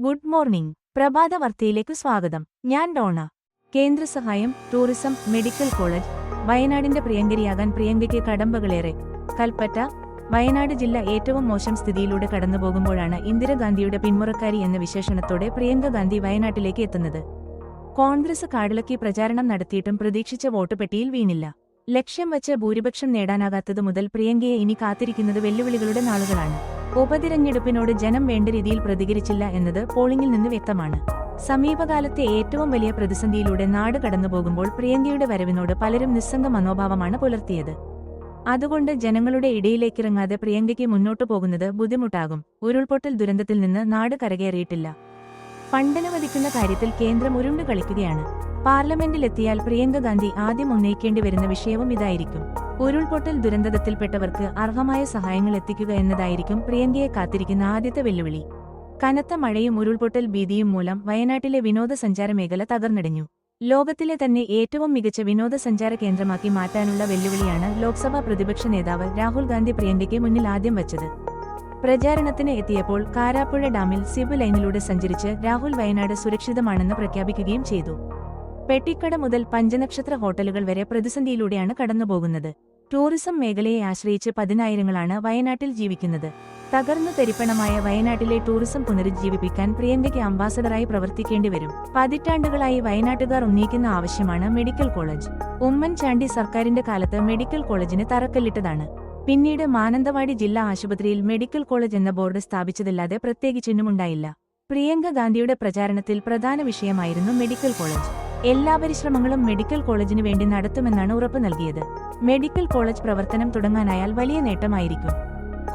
Good morning. പ്രഭാത വാർത്തയിലേക്ക് സ്വാഗതം. ഞാൻ ഡോണ. കേന്ദ്ര സഹായം, ടൂറിസം, മെഡിക്കൽ കോളേജ്. വയനാടിന്റെ പ്രിയങ്കരിയാകാൻ പ്രിയങ്കയ്ക്ക് കടമ്പകളേറെ. കൽപ്പറ്റ. വയനാട് ജില്ല ഏറ്റവും മോശം സ്ഥിതിയിലൂടെ കടന്നുപോകുമ്പോഴാണ് ഇന്ദിരാഗാന്ധിയുടെ പിന്മുറക്കാരി എന്ന വിശേഷണത്തോടെ പ്രിയങ്ക ഗാന്ധി വയനാട്ടിലേക്ക് എത്തുന്നത്. കോൺഗ്രസ് കാടിളക്കി പ്രചാരണം നടത്തിയിട്ടും പ്രതീക്ഷിച്ച വോട്ട് പെട്ടിയിൽ വീണില്ല. ലക്ഷ്യം വച്ച് ഭൂരിപക്ഷം നേടാനാകാത്തതു മുതൽ പ്രിയങ്കയെ ഇനി കാത്തിരിക്കുന്നത് വെല്ലുവിളികളുടെ നാളുകളാണ്. ഉപതിരഞ്ഞെടുപ്പിനോട് ജനം വേണ്ട രീതിയിൽ പ്രതികരിച്ചില്ല എന്നത് പോളിംഗിൽ നിന്ന് വ്യക്തമാണ്. സമീപകാലത്തെ ഏറ്റവും വലിയ പ്രതിസന്ധിയിലൂടെ നാട് കടന്നുപോകുമ്പോൾ പ്രിയങ്കയുടെ വരവിനോട് പലരും നിസ്സംഗ മനോഭാവമാണ് പുലർത്തിയത്. അതുകൊണ്ട് ജനങ്ങളുടെ ഇടയിലേക്കിറങ്ങാതെ പ്രിയങ്കയ്ക്ക് മുന്നോട്ടു പോകുന്നത് ബുദ്ധിമുട്ടാകും. ഉരുൾപൊട്ടൽ ദുരന്തത്തിൽ നിന്ന് നാട് കരകയറിയിട്ടില്ല. ഫണ്ടനുവദിക്കുന്ന കാര്യത്തിൽ കേന്ദ്രം ഉരുണ്ടു കളിക്കുകയാണ്. പാർലമെന്റിലെത്തിയാൽ പ്രിയങ്ക ഗാന്ധി ആദ്യം ഉന്നയിക്കേണ്ടി വരുന്ന വിഷയവും ഇതായിരിക്കും. ഉരുൾപൊട്ടൽ ദുരന്തത്തിൽപ്പെട്ടവർക്ക് അർഹമായ സഹായങ്ങൾ എത്തിക്കുക എന്നതായിരിക്കും പ്രിയങ്കയെ കാത്തിരിക്കുന്ന ആദ്യത്തെ വെല്ലുവിളി. കനത്ത മഴയും ഉരുൾപൊട്ടൽ ഭീതിയും മൂലം വയനാട്ടിലെ വിനോദസഞ്ചാര മേഖല തകർന്നടിഞ്ഞു. ലോകത്തിലെ തന്നെ ഏറ്റവും മികച്ച വിനോദസഞ്ചാര കേന്ദ്രമാക്കി മാറ്റാനുള്ള വെല്ലുവിളിയാണ് ലോക്സഭാ പ്രതിപക്ഷ നേതാവ് രാഹുൽ ഗാന്ധി പ്രിയങ്കയ്ക്ക് മുന്നിൽ ആദ്യം വച്ചത്. പ്രചാരണത്തിന് എത്തിയപ്പോൾ കാരാപ്പുഴ ഡാമിൽ സിബ് ലൈനിലൂടെ സഞ്ചരിച്ച് രാഹുൽ വയനാട് സുരക്ഷിതമാണെന്ന് പ്രഖ്യാപിക്കുകയും ചെയ്തു. പെട്ടിക്കട മുതൽ പഞ്ചനക്ഷത്ര ഹോട്ടലുകൾ വരെ പ്രതിസന്ധിയിലൂടെയാണ് കടന്നുപോകുന്നത്. ടൂറിസം മേഖലയെ ആശ്രയിച്ച് പതിനായിരങ്ങളാണ് വയനാട്ടിൽ ജീവിക്കുന്നത്. തകർന്നു തരിപ്പണമായ വയനാട്ടിലെ ടൂറിസം പുനരുജ്ജീവിപ്പിക്കാൻ പ്രിയങ്കയ്ക്ക് അംബാസഡറായി പ്രവർത്തിക്കേണ്ടി വരും. പതിറ്റാണ്ടുകളായി വയനാട്ടുകാർ ഉന്നയിക്കുന്ന ആവശ്യമാണ് മെഡിക്കൽ കോളേജ്. ഉമ്മൻചാണ്ടി സർക്കാരിന്റെ കാലത്ത് മെഡിക്കൽ കോളേജിന് തറക്കല്ലിട്ടതാണ്. പിന്നീട് മാനന്തവാടി ജില്ലാ ആശുപത്രിയിൽ മെഡിക്കൽ കോളേജ് എന്ന ബോർഡ് സ്ഥാപിച്ചതല്ലാതെ പ്രത്യേകിച്ചൊന്നുമുണ്ടായില്ല. പ്രിയങ്ക ഗാന്ധിയുടെ പ്രചാരണത്തിൽ പ്രധാന വിഷയമായിരുന്നു മെഡിക്കൽ കോളേജ്. എല്ലാ പരിശ്രമങ്ങളും മെഡിക്കൽ കോളേജിനു വേണ്ടി നടത്തുമെന്നാണ് ഉറപ്പ് നൽകിയത്. മെഡിക്കൽ കോളേജ് പ്രവർത്തനം തുടങ്ങാനായാൽ വലിയ നേട്ടമായിരിക്കും.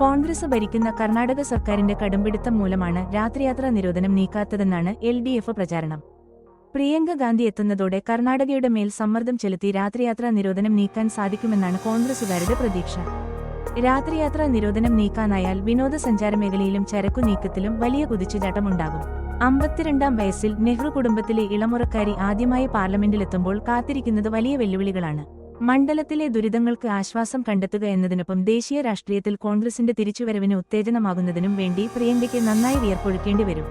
കോൺഗ്രസ് ഭരിക്കുന്ന കർണാടക സർക്കാരിന്റെ കടുംപിടുത്തം മൂലമാണ് രാത്രിയാത്രാ നിരോധനം നീക്കാത്തതെന്നാണ് LDF പ്രചാരണം. പ്രിയങ്ക ഗാന്ധി എത്തുന്നതോടെ കർണാടകയുടെ മേൽ സമ്മർദ്ദം ചെലുത്തി രാത്രിയാത്രാ നിരോധനം നീക്കാൻ സാധിക്കുമെന്നാണ് കോൺഗ്രസുകാരുടെ പ്രതീക്ഷ. രാത്രിയാത്രാ നിരോധനം നീക്കാനായാൽ വിനോദസഞ്ചാര മേഖലയിലും ചരക്കു നീക്കത്തിലും വലിയ കുതിച്ചുചാട്ടമുണ്ടാകും. 52-ാം വയസ്സിൽ നെഹ്റു കുടുംബത്തിലെ ഇളമുറക്കാരി ആദ്യമായി പാർലമെന്റിലെത്തുമ്പോൾ കാത്തിരിക്കുന്നത് വലിയ വെല്ലുവിളികളാണ്. മണ്ഡലത്തിലെ ദുരിതങ്ങൾക്ക് ആശ്വാസം കണ്ടെത്തുക എന്നതിനൊപ്പം ദേശീയ രാഷ്ട്രീയത്തിൽ കോൺഗ്രസിന്റെ തിരിച്ചുവരവിന് ഉത്തേജനമാകുന്നതിനും വേണ്ടി പ്രിയങ്കയ്ക്ക് നന്നായി വിയർപ്പൊഴുക്കേണ്ടി വരും.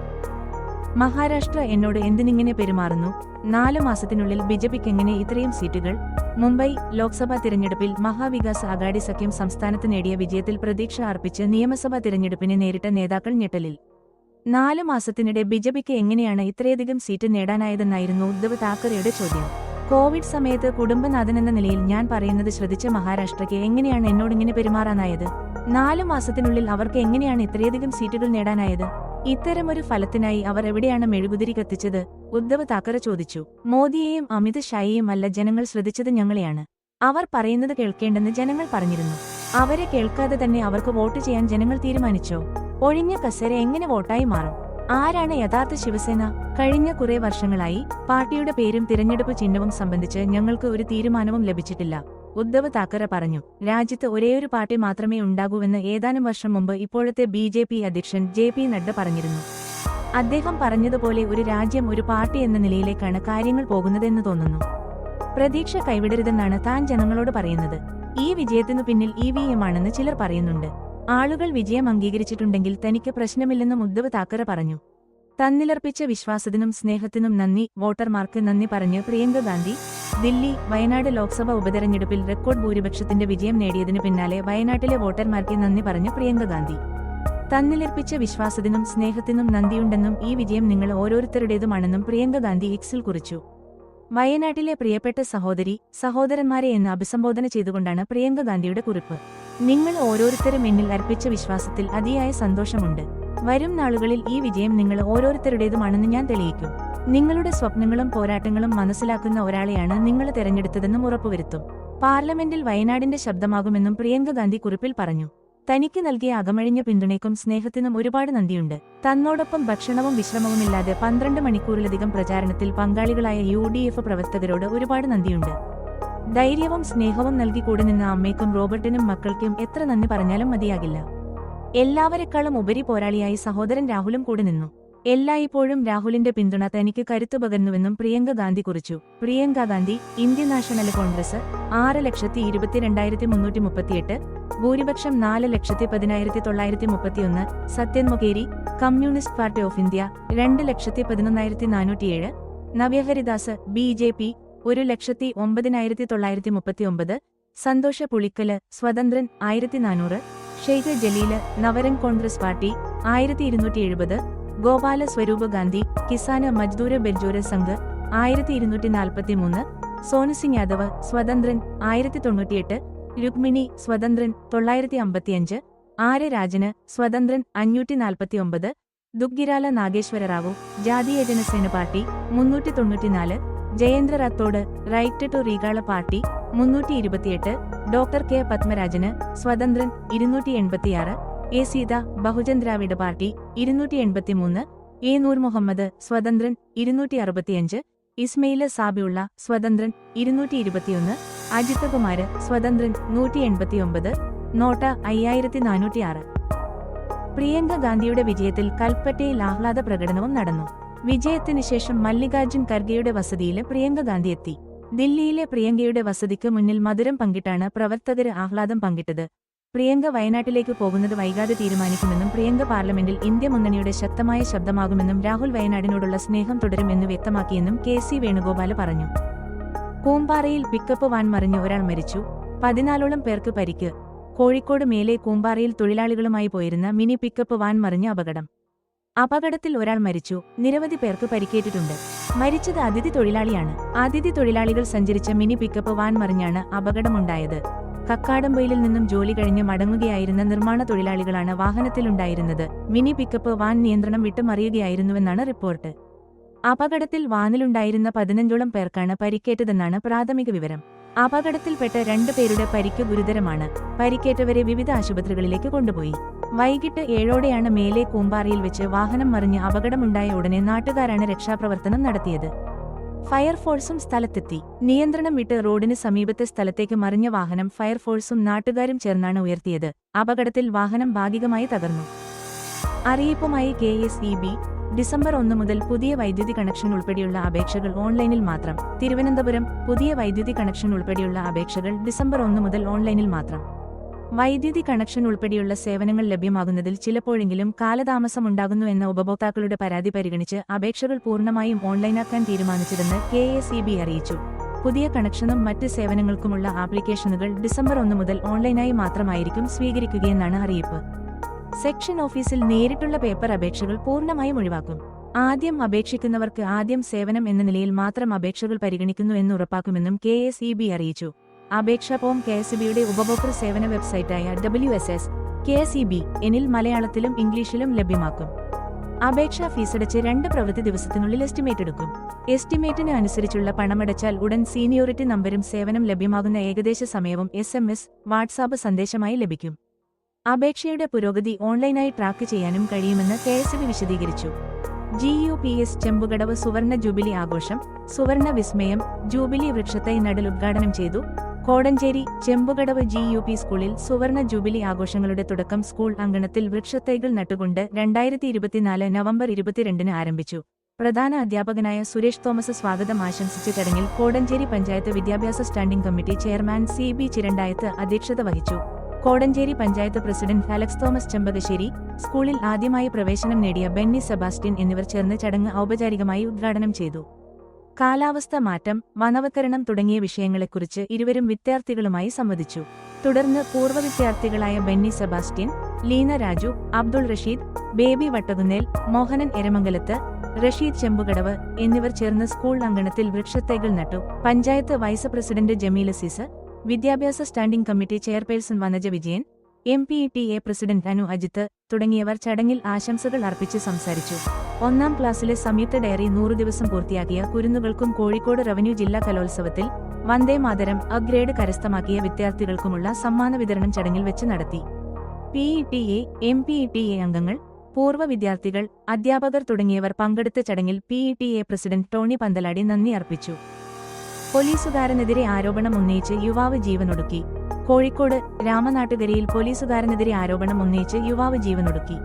മഹാരാഷ്ട്ര എന്നോട് എന്തിനിങ്ങനെ പെരുമാറുന്നു? 4 മാസത്തിനുള്ളിൽ ബിജെപിക്കെങ്ങനെ ഇത്രയും സീറ്റുകൾ? മുംബൈ ലോക്സഭാ തിരഞ്ഞെടുപ്പിൽ മഹാവികാസ് അഘാഡി സഖ്യം സംസ്ഥാനത്ത് നേടിയ വിജയത്തിൽ പ്രതീക്ഷ അർപ്പിച്ച് നിയമസഭാ തിരഞ്ഞെടുപ്പിനെ നേരിട്ട നേതാക്കൾ ഞെട്ടലിൽ. 4 മാസത്തിനിടെ ബിജെപിക്ക് എങ്ങനെയാണ് ഇത്രയധികം സീറ്റ് നേടാനായതെന്നായിരുന്നു ഉദ്ധവ് താക്കറെയുടെ ചോദ്യം. കോവിഡ് സമയത്ത് കുടുംബനാഥനെന്ന നിലയിൽ ഞാൻ പറയുന്നത് ശ്രദ്ധിച്ച മഹാരാഷ്ട്രയ്ക്ക് എങ്ങനെയാണ് എന്നോടിങ്ങനെ പെരുമാറാനായത്? 4 മാസത്തിനുള്ളിൽ അവർക്ക് എങ്ങനെയാണ് ഇത്രയധികം സീറ്റുകൾ നേടാനായത്? ഇത്തരമൊരു ഫലത്തിനായി അവർ എവിടെയാണ് മെഴുകുതിരി കത്തിച്ചത്? ഉദ്ധവ് താക്കറെ ചോദിച്ചു. മോദിയെയും അമിത് ഷായെയും അല്ല ജനങ്ങൾ ശ്രദ്ധിച്ചത്, ഞങ്ങളെയാണ്. അവർ പറയുന്നത് കേൾക്കേണ്ടെന്ന് ജനങ്ങൾ പറഞ്ഞിരുന്നു. അവരെ കേൾക്കാതെ തന്നെ അവർക്ക് വോട്ട് ചെയ്യാൻ ജനങ്ങൾ തീരുമാനിച്ചോ? ഒഴിഞ്ഞ കസേര എങ്ങനെ വോട്ടായി മാറും? ആരാണ് യഥാർത്ഥ ശിവസേന? കഴിഞ്ഞ കുറെ വർഷങ്ങളായി പാർട്ടിയുടെ പേരും തിരഞ്ഞെടുപ്പ് ചിഹ്നവും സംബന്ധിച്ച് ഞങ്ങൾക്ക് ഒരു തീരുമാനവും ലഭിച്ചിട്ടില്ല, ഉദ്ധവ് താക്കറെ പറഞ്ഞു. രാജ്യത്ത് ഒരേയൊരു പാർട്ടി മാത്രമേ ഉണ്ടാകൂവെന്ന് ഏതാനും വർഷം മുമ്പ് ഇപ്പോഴത്തെ BJP അധ്യക്ഷൻ JP നഡ്ഡ പറഞ്ഞിരുന്നു. അദ്ദേഹം പറഞ്ഞതുപോലെ ഒരു രാജ്യം ഒരു പാർട്ടി എന്ന നിലയിലേക്കാണ് കാര്യങ്ങൾ പോകുന്നതെന്ന് തോന്നുന്നു. പ്രതീക്ഷ കൈവിടരുതെന്നാണ് താൻ ജനങ്ങളോട് പറയുന്നത്. ഈ വിജയത്തിനു പിന്നിൽ EVM ആണെന്ന് ചിലർ പറയുന്നുണ്ട്. ആളുകൾ വിജയം അംഗീകരിച്ചിട്ടുണ്ടെങ്കിൽ തനിക്ക് പ്രശ്നമില്ലെന്നും ഉദ്ധവ് താക്കറെ പറഞ്ഞു. തന്നിലർപ്പിച്ച വിശ്വാസത്തിനും സ്നേഹത്തിനും നന്ദി, വോട്ടർമാർക്ക് നന്ദി പറഞ്ഞ് പ്രിയങ്ക ഗാന്ധി ദില്ലി, വയനാട് ലോക്സഭ ഉപതെരഞ്ഞെടുപ്പിൽ റെക്കോർഡ് ഭൂരിപക്ഷത്തിന്റെ വിജയം നേടിയതിനു പിന്നാലെ വയനാട്ടിലെ വോട്ടർമാർക്ക് നന്ദി പറഞ്ഞ് പ്രിയങ്ക ഗാന്ധി തന്നിലർപ്പിച്ച വിശ്വാസത്തിനും സ്നേഹത്തിനും നന്ദിയുണ്ടെന്നും ഈ വിജയം നിങ്ങൾ ഓരോരുത്തരുടേതുമാണെന്നും പ്രിയങ്ക ഗാന്ധി എക്സിൽ കുറിച്ചു. വയനാട്ടിലെ പ്രിയപ്പെട്ട സഹോദരി, സഹോദരന്മാരെ എന്ന് അഭിസംബോധന ചെയ്തുകൊണ്ടാണ് പ്രിയങ്ക ഗാന്ധിയുടെ കുറിപ്പ്. നിങ്ങൾ ഓരോരുത്തരും എന്നിൽ അർപ്പിച്ച വിശ്വാസത്തിൽ അതിയായ സന്തോഷമുണ്ട്. വരും നാളുകളിൽ ഈ വിജയം നിങ്ങൾ ഓരോരുത്തരുടേതുമാണെന്ന് ഞാൻ തെളിയിക്കും. നിങ്ങളുടെ സ്വപ്നങ്ങളും പോരാട്ടങ്ങളും മനസ്സിലാക്കുന്ന ഒരാളെയാണ് നിങ്ങൾ തെരഞ്ഞെടുത്തതെന്നും ഉറപ്പുവരുത്തും. പാർലമെന്റിൽ വയനാടിന്റെ ശബ്ദമാകുമെന്നും പ്രിയങ്ക ഗാന്ധി കുറിപ്പിൽ പറഞ്ഞു. തനിക്ക് നൽകിയ അകമഴിഞ്ഞ പിന്തുണയ്ക്കും സ്നേഹത്തിനും ഒരുപാട് നന്ദിയുണ്ട്. തന്നോടൊപ്പം ഭക്ഷണവും വിശ്രമവുമില്ലാതെ 12 മണിക്കൂറിലധികം പ്രചാരണത്തിൽ പങ്കാളികളായ UDF പ്രവർത്തകരോട് ഒരുപാട് നന്ദിയുണ്ട്. ധൈര്യവും സ്നേഹവും നൽകി കൂടെ നിന്ന അമ്മയ്ക്കും റോബർട്ടിനും മക്കൾക്കും എത്ര നന്ദി പറഞ്ഞാലും മതിയാകില്ല. എല്ലാവരെക്കാളും ഉപരി പോരാളിയായി സഹോദരൻ രാഹുലും കൂടെ നിന്നു. എല്ലായ്പ്പോഴും രാഹുലിന്റെ പിന്തുണ തനിക്ക് കരുത്തു പകർന്നുവെന്നും പ്രിയങ്ക ഗാന്ധി കുറിച്ചു. Priyanka Gandhi, Indian National Congress 6,22,338, ഭൂരിപക്ഷം 4,10,931. Sathyan Mokeri, communist party of India 2,11,407. Navya Haridas, BJP 1,09,939. Santhosh Pulikkal, സ്വതന്ത്രൻ 1,400. Sheikh Jaleel, Navrang congress party 1,270. ഗോപാല സ്വരൂപ് ഗാന്ധി, കിസാന് മജ്ദൂര് ബെൽജോര് സംഘ് 1,243. സോനുസിംഗ് യാദവ്, സ്വതന്ത്രൻ 1,098. രുക്മിണി, സ്വതന്ത്രൻ 955. ആര്യ രാജന്, സ്വതന്ത്രൻ 549. Duggirala Nageswara Rao, Jatiya Janasena party 394. Jayendra Rathod, right to recall party 328. Doctor K Padmarajan, സ്വതന്ത്രൻ 286. A Seetha, Bahujan Dravida party 283. A Noor Muhammad, സ്വതന്ത്രൻ 265. ഇസ്മയില് സാബിയുള്ള, സ്വതന്ത്രൻ 221. അജിത് കുമാര്, സ്വതന്ത്രൻ 189. നോട്ട 5,406. പ്രിയങ്ക ഗാന്ധിയുടെ വിജയത്തിൽ കൽപ്പറ്റയിൽ ആഹ്ലാദ പ്രകടനവും നടന്നു. വിജയത്തിനു ശേഷം മല്ലികാർജുൻ ഖർഗെയുടെ വസതിയില് പ്രിയങ്ക ഗാന്ധി എത്തി. ദില്ലിയിലെ പ്രിയങ്കയുടെ വസതിക്ക് മുന്നിൽ മധുരം പങ്കിട്ടാണ് പ്രവർത്തകര് ആഹ്ലാദം പങ്കിട്ടത്. പ്രിയങ്ക വയനാട്ടിലേക്ക് പോകുന്നത് വൈകാതെ തീരുമാനിക്കുമെന്നും പ്രിയങ്ക പാർലമെന്റിൽ ഇന്ത്യ മുന്നണിയുടെ ശക്തമായ ശബ്ദമാകുമെന്നും രാഹുൽ വയനാടിനോടുള്ള സ്നേഹം തുടരുമെന്ന് വ്യക്തമാക്കിയെന്നും KC വേണുഗോപാല് പറഞ്ഞു. കൂമ്പാറയിൽ പിക്കപ്പ് വാൻ മറിഞ്ഞ് ഒരാൾ മരിച്ചു, 14ഓളം പേർക്ക് പരിക്ക്. കോഴിക്കോട് മേലെ കൂമ്പാറയിൽ തൊഴിലാളികളുമായി പോയിരുന്ന മിനി പിക്കപ്പ് വാൻ മറിഞ്ഞ അപകടം. അപകടത്തിൽ ഒരാൾ മരിച്ചു, നിരവധി പേർക്ക് പരിക്കേറ്റിട്ടുണ്ട്. മരിച്ചത് അതിഥി തൊഴിലാളിയാണ്. അതിഥി തൊഴിലാളികൾ സഞ്ചരിച്ച മിനി പിക്കപ്പ് വാൻ മറിഞ്ഞാണ് അപകടമുണ്ടായത്. കക്കാടംപൊയിലിൽ നിന്നും ജോലി കഴിഞ്ഞ് മടങ്ങുകയായിരുന്ന നിർമ്മാണ തൊഴിലാളികളാണ് വാഹനത്തിലുണ്ടായിരുന്നത്. മിനി പിക്കപ്പ് വാൻ നിയന്ത്രണം വിട്ട് മറിയുകയായിരുന്നുവെന്നാണ് റിപ്പോർട്ട്. അപകടത്തിൽ വാനിലുണ്ടായിരുന്ന 15ഓളം പേർക്കാണ് പരിക്കേറ്റതെന്നാണ് പ്രാഥമിക വിവരം. അപകടത്തിൽപ്പെട്ട 2 പേരുടെ പരിക്ക് ഗുരുതരമാണ്. പരിക്കേറ്റവരെ വിവിധ ആശുപത്രികളിലേക്ക് കൊണ്ടുപോയി. വൈകിട്ട് 7ഓടെയാണ് മേലെ കൂമ്പാറയിൽ വെച്ച് വാഹനം മറിഞ്ഞ് അപകടമുണ്ടായ ഉടനെ നാട്ടുകാരാണ് രക്ഷാപ്രവർത്തനം നടത്തിയത്. ഫയർഫോഴ്സും സ്ഥലത്തെത്തി. നിയന്ത്രണം വിട്ട് റോഡിന് സമീപത്തെ സ്ഥലത്തേക്ക് മറിഞ്ഞ വാഹനം ഫയർഫോഴ്സും നാട്ടുകാരും ചേർന്നാണ് ഉയർത്തിയത്. അപകടത്തിൽ വാഹനം ഭാഗികമായി തകർന്നു. അറിയിപ്പുമായി KSEB. ഡിസംബർ 1 മുതൽ പുതിയ വൈദ്യുതി കണക്ഷൻ ഉൾപ്പെടെയുള്ള അപേക്ഷകൾ ഓൺലൈനിൽ മാത്രം. തിരുവനന്തപുരം, പുതിയ വൈദ്യുതി കണക്ഷൻ ഉൾപ്പെടെയുള്ള അപേക്ഷകൾ ഡിസംബർ 1 മുതൽ ഓൺലൈനിൽ മാത്രം. വൈദ്യുതി കണക്ഷൻ ഉൾപ്പെടെയുള്ള സേവനങ്ങൾ ലഭ്യമാകുന്നതിൽ ചിലപ്പോഴെങ്കിലും കാലതാമസമുണ്ടാകുന്നു എന്ന ഉപഭോക്താക്കളുടെ പരാതി പരിഗണിച്ച് അപേക്ഷകൾ പൂർണ്ണമായും ഓൺലൈനാക്കാൻ തീരുമാനിച്ചതെന്ന് KSEB അറിയിച്ചു. പുതിയ കണക്ഷനും മറ്റ് സേവനങ്ങൾക്കുമുള്ള ആപ്ലിക്കേഷനുകൾ ഡിസംബർ 1 മുതൽ ഓൺലൈനായി മാത്രമായിരിക്കും സ്വീകരിക്കുകയെന്നാണ് അറിയിപ്പ്. സെക്ഷൻ ഓഫീസിൽ നേരിട്ടുള്ള പേപ്പർ അപേക്ഷകൾ പൂർണ്ണമായും ഒഴിവാക്കും. ആദ്യം അപേക്ഷിക്കുന്നവർക്ക് ആദ്യം സേവനം എന്ന നിലയിൽ മാത്രം അപേക്ഷകൾ പരിഗണിക്കുന്നു എന്ന് ഉറപ്പാക്കുമെന്നും KSEB അറിയിച്ചു. അപേക്ഷാ ഫോം KSEBയുടെ ഉപഭോക്തൃ സേവന വെബ്സൈറ്റായ WSS KSEB എന്നിൽ മലയാളത്തിലും ഇംഗ്ലീഷിലും ലഭ്യമാക്കും. അപേക്ഷാ ഫീസടച്ച് 2 പ്രവൃത്തി ദിവസത്തിനുള്ളിൽ എസ്റ്റിമേറ്റ് എടുക്കും. എസ്റ്റിമേറ്റിന് അനുസരിച്ചുള്ള പണമടച്ചാൽ ഉടൻ സീനിയോറിറ്റി നമ്പരും സേവനം ലഭ്യമാകുന്ന ഏകദേശ സമയവും SMS, വാട്സാപ്പ് സന്ദേശമായി ലഭിക്കും. അപേക്ഷയുടെ പുരോഗതി ഓൺലൈനായി ട്രാക്ക് ചെയ്യാനും കഴിയുമെന്ന് KSEB വിശദീകരിച്ചു. GUPS ചെമ്പുകടവ് സുവർണ ജൂബിലി ആഘോഷം, സുവർണ വിസ്മയം ജൂബിലി വൃക്ഷത്തൈ നടൽ ഉദ്ഘാടനം ചെയ്തു. കോടഞ്ചേരി ചെമ്പുകടവ് GUP സ്കൂളിൽ സുവർണ ജൂബിലി ആഘോഷങ്ങളുടെ തുടക്കം സ്കൂൾ അങ്കണത്തിൽ വൃക്ഷത്തൈകൾ നട്ടുകൊണ്ട് 2024 നവംബർ 22-ന് ആരംഭിച്ചു. പ്രധാന അധ്യാപകനായ സുരേഷ് തോമസ് സ്വാഗതം ആശംസിച്ച ചടങ്ങിൽ കോടഞ്ചേരി പഞ്ചായത്ത് വിദ്യാഭ്യാസ standing committee chairman CB Chirandayath അധ്യക്ഷത വഹിച്ചു. കോടഞ്ചേരി പഞ്ചായത്ത് പ്രസിഡന്റ് അലക്സ് തോമസ് ചെമ്പകശ്ശേരി, സ്കൂളിൽ ആദ്യമായി പ്രവേശനം നേടിയ ബെന്നി സെബാസ്റ്റ്യൻ എന്നിവർ ചേർന്ന് ചടങ്ങ് ഔപചാരികമായി ഉദ്ഘാടനം ചെയ്തു. കാലാവസ്ഥ മാറ്റം, വനവൽക്കരണം തുടങ്ങിയ വിഷയങ്ങളെക്കുറിച്ച് ഇരുവരും വിദ്യാർത്ഥികളുമായി സംവദിച്ചു. തുടർന്ന് പൂർവ്വ വിദ്യാർത്ഥികളായ ബെന്നി സെബാസ്റ്റ്യൻ, ലീന രാജു, അബ്ദുൾ റഷീദ്, ബേബി വട്ടകുന്നേൽ, മോഹനൻ എരമംഗലത്ത്, റഷീദ് ചെമ്പുകടവ് എന്നിവർ ചേർന്ന് സ്കൂൾ അങ്കണത്തിൽ വൃക്ഷത്തൈകൾ നട്ടു. പഞ്ചായത്ത് വൈസ് പ്രസിഡന്റ് ജമീൽ അസീസ്, വിദ്യാഭ്യാസ standing committee chairperson Vanaja Vijayan, MPTA president Anu Ajith തുടങ്ങിയവർ ചടങ്ങിൽ ആശംസകൾ അർപ്പിച്ച് സംസാരിച്ചു. 1ാം ക്ലാസ്സിലെ സംയുക്ത ഡയറി 100 ദിവസം പൂർത്തിയാക്കിയ കുരുന്നുകൾക്കും കോഴിക്കോട് റവന്യൂ ജില്ലാ കലോത്സവത്തിൽ വന്ദേ മാതരം ഗ്രേഡ് കരസ്ഥമാക്കിയ വിദ്യാർത്ഥികൾക്കുമുള്ള സമ്മാന വിതരണം ചടങ്ങിൽ വെച്ച് നടത്തി. PTA, MPTA അംഗങ്ങൾ, പൂർവ്വ വിദ്യാർത്ഥികൾ, അധ്യാപകർ തുടങ്ങിയവർ പങ്കെടുത്ത ചടങ്ങിൽ PTA പ്രസിഡന്റ് ടോണി പന്തലാടി നന്ദി അർപ്പിച്ചു. പോലീസുകാരനെതിരെ ആരോപണം ഉന്നയിച്ച് യുവാവ് ജീവനൊടുക്കി. കോഴിക്കോട് രാമനാട്ടുകരയിൽ പോലീസുകാരനെതിരെ ആരോപണം ഉന്നയിച്ച് യുവാവ് ജീവനൊടുക്കി.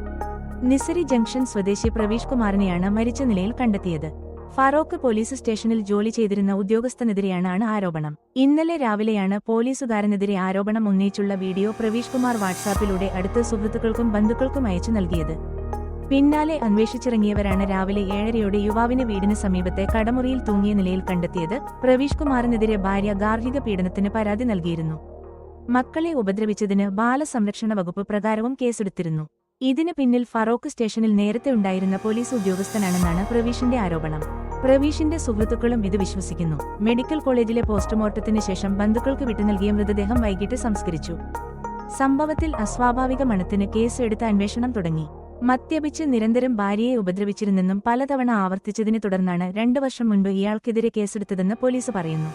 നിസരി ജംഗ്ഷൻ സ്വദേശി പ്രവീഷ് കുമാറിനെയാണ് മരിച്ച നിലയിൽ കണ്ടെത്തിയത്. ഫറോക്ക് പോലീസ് സ്റ്റേഷനിൽ ജോലി ചെയ്തിരുന്ന ഉദ്യോഗസ്ഥനെതിരെയാണ് ആരോപണം. ഇന്നലെ രാവിലെയാണ് പോലീസുകാരനെതിരെ ആരോപണം ഉന്നയിച്ചുള്ള വീഡിയോ പ്രവീഷ് കുമാർ വാട്സാപ്പിലൂടെ അടുത്ത സുഹൃത്തുക്കൾക്കും ബന്ധുക്കൾക്കും അയച്ചു നൽകിയത്. പിന്നാലെ അന്വേഷിച്ചിറങ്ങിയവരാണ് രാവിലെ 7:30യോടെ യുവാവിനെ വീടിന് സമീപത്തെ കടമുറിയിൽ തൂങ്ങിയ നിലയിൽ കണ്ടെത്തിയത്. പ്രവീഷ് കുമാറിനെതിരെ ഭാര്യ ഗാർഹിക പീഡനത്തിന് പരാതി നൽകിയിരുന്നു. മക്കളെ ഉപദ്രവിച്ചതിന് ബാലസംരക്ഷണ വകുപ്പ് പ്രകാരവും കേസെടുത്തിരുന്നു. ഇതിന് പിന്നിൽ ഫറോക്ക് സ്റ്റേഷനിൽ നേരത്തെ ഉണ്ടായിരുന്ന പോലീസ് ഉദ്യോഗസ്ഥനാണെന്നാണ് പ്രവീഷിന്റെ ആരോപണം. പ്രവീഷിന്റെ സുഹൃത്തുക്കളും ഇത് വിശ്വസിക്കുന്നു. മെഡിക്കൽ കോളേജിലെ പോസ്റ്റ്മോർട്ടത്തിന് ശേഷം ബന്ധുക്കൾക്ക് വിട്ടുനൽകിയ മൃതദേഹം വൈകിട്ട് സംസ്കരിച്ചു. സംഭവത്തിൽ അസ്വാഭാവിക മണത്തിന് കേസ് എടുത്ത് അന്വേഷണം തുടങ്ങി. മദ്യപിച്ച് നിരന്തരം ഭാര്യയെ ഉപദ്രവിച്ചിരുന്നെന്നും പലതവണ ആവർത്തിച്ചതിനെ തുടർന്നാണ് 2 വർഷം മുൻപ് ഇയാൾക്കെതിരെ കേസെടുത്തതെന്ന് പോലീസ് പറയുന്നു.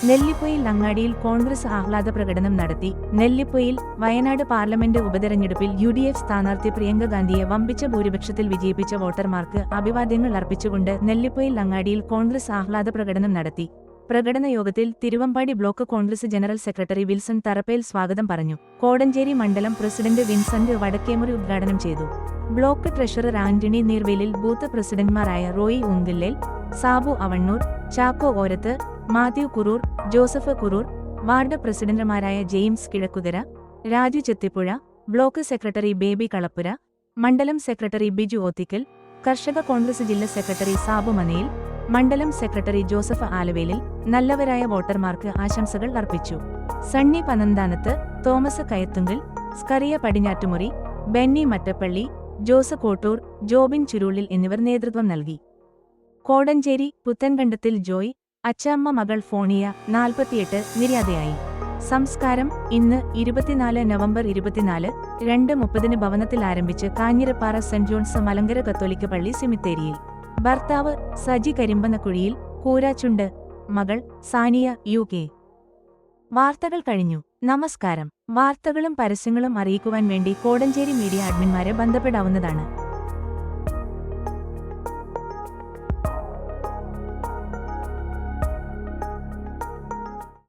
നെല്ലിപ്പൊയിൽ അങ്ങാടിയിൽ കോൺഗ്രസ് ആഹ്ലാദ പ്രകടനം നടത്തി. നെല്ലിപ്പൊയിൽ വയനാട് പാർലമെന്റ് ഉപതെരഞ്ഞെടുപ്പിൽ UDF സ്ഥാനാർത്ഥി പ്രിയങ്ക ഗാന്ധിയെ വമ്പിച്ച ഭൂരിപക്ഷത്തിൽ വിജയിപ്പിച്ച വോട്ടർമാർക്ക് അഭിവാദ്യങ്ങൾ അർപ്പിച്ചുകൊണ്ട് നെല്ലിപ്പൊയിൽ അങ്ങാടിയിൽ കോൺഗ്രസ് ആഹ്ലാദ പ്രകടനം നടത്തി. പ്രകടന യോഗത്തിൽ Thiruvambady block congress general secretary Wilson Tharappel സ്വാഗതം പറഞ്ഞു. കോടഞ്ചേരി മണ്ഡലം പ്രസിഡന്റ് വിൻസന്റ് വടക്കേമുറി ഉദ്ഘാടനം ചെയ്തു. Block treasurer Antony Neervelil, booth പ്രസിഡന്റ്മാരായ Roy Unkillel, Sabu Avannur, Chacko Orathu, Mathew Kurur, Joseph Kurur, ward പ്രസിഡന്റുമാരായ James Kizhakkukara, Raju Chethippuzha, block secretary Baby Kalappura, മണ്ഡലം സെക്രട്ടറി ബിജു ഓത്തിക്കൽ, കർഷക കോൺഗ്രസ് ജില്ലാ സെക്രട്ടറി സാബു മനയിൽ, മണ്ഡലം സെക്രട്ടറി ജോസഫ് ആലവേലിൽ നല്ലവരായ വോട്ടർമാർക്ക് ആശംസകൾ അർപ്പിച്ചു. സണ്ണി പനന്താനത്ത്, തോമസ് കയത്തുങ്കൽ, സ്കറിയ പടിഞ്ഞാറ്റുമുറി, ബെന്നി മറ്റപ്പള്ളി, ജോസ് കോട്ടൂർ, ജോബിൻ ചുരുളിൽ എന്നിവർ നേതൃത്വം നൽകി. കോടഞ്ചേരി പുത്തൻകണ്ടത്തിൽ ജോയ്, അച്ചാമ്മ മകൾ ഫോണിയ 48 നിര്യാതയായി. സംസ്കാരം ഇന്ന് 24 നവംബർ 24 2:30 ഭവനത്തിൽ ആരംഭിച്ച് കാഞ്ഞിരപ്പാറ സെന്റ് ജോൺസ് മലങ്കര കത്തോലിക്ക പള്ളി സെമിത്തേരിയിൽ. ഭർത്താവ് സജി കരിമ്പനക്കുഴിയിൽ, കൂരാച്ചുണ്ട്. മകൾ സാനിയ UK. വാർത്തകൾ കഴിഞ്ഞു. നമസ്കാരം. വാർത്തകളും പരസ്യങ്ങളും അറിയിക്കുവാൻ വേണ്ടി കോടഞ്ചേരി മീഡിയ അഡ്മിന്മാരെ ബന്ധപ്പെടാവുന്നതാണ്.